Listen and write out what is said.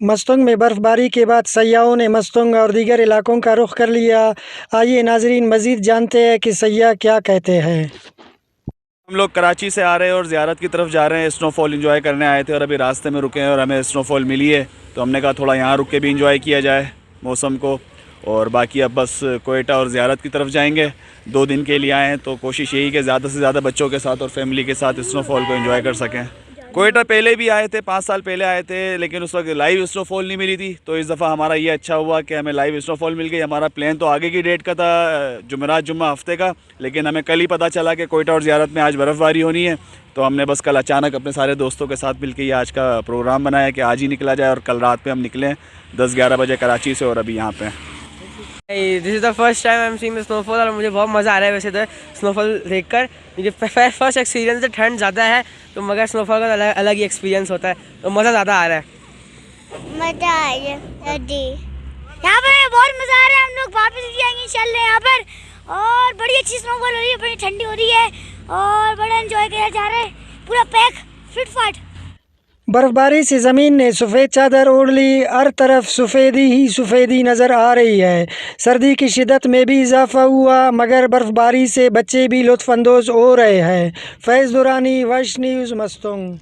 मस्तंग में बर्फबारी के बाद सयाहों ने मस्तंग और दीगर इलाकों का रुख कर लिया। आइए नाजरीन मज़ीद जानते हैं कि सयाह क्या कहते हैं। हम लोग कराची से आ रहे हैं और ज़ियारत की तरफ जा रहे हैं। स्नोफॉल एंजॉय करने आए थे और अभी रास्ते में रुके हैं और हमें स्नोफॉल मिली है, तो हमने कहा थोड़ा यहाँ रुक के भी एंजॉय किया जाए मौसम को। और बाकी अब बस कोयटा और ज़ियारत की तरफ जाएंगे। 2 दिन के लिए आए हैं तो कोशिश यही कि ज़्यादा से ज़्यादा बच्चों के साथ और फैमिली के साथ स्नोफॉल को एंजॉय कर सकें। कोयटा पहले भी आए थे, 5 साल पहले आए थे, लेकिन उस वक्त लाइव स्नोफॉल नहीं मिली थी। तो इस दफ़ा हमारा ये अच्छा हुआ कि हमें लाइव स्नोफॉल मिल गई। हमारा प्लान तो आगे की डेट का था, जुमेरात जुम्मा हफ्ते का, लेकिन हमें कल ही पता चला कि कोयटा और ज़ियारत में आज बर्फ़बारी होनी है। तो हमने बस कल अचानक अपने सारे दोस्तों के साथ मिलकर ये आज का प्रोग्राम बनाया कि आज ही निकला जाए और कल रात पे हम निकलें 10-11 बजे कराची से और अभी यहाँ पे। This is the first time I am seeing snowfall और मुझे बहुत मज़ा आ रहा है। वैसे तो स्नोफॉल देखकर मुझे फर्स्ट एक्सपीरियंस है, ठंड ज़्यादा है तो मगर स्नोफॉल का अलग अलग ही एक्सपीरियंस होता है, तो मज़ा ज़्यादा आ रहा है। मज़ा आ रहा है जी, यहाँ पर बहुत मज़ा आ रहा है। हम लोग वापस भी आएंगे इंशाल्लाह यहाँ पर, और बड़ी अच्छी स्नोफॉल हो रही है, बड़ी ठंडी हो रही है और बड़ा एंजॉय किया जा रहा है, पूरा पैक फिट फाट। बर्फबारी से ज़मीन ने सफ़ेद चादर ओढ़ ली, हर तरफ सफ़ेदी ही सफ़ेदी नज़र आ रही है। सर्दी की शिद्दत में भी इजाफा हुआ, मगर बर्फबारी से बच्चे भी लुत्फ़अंदोज़ हो रहे हैं। फैज़ दुरानी, वश न्यूज़, मस्तंग।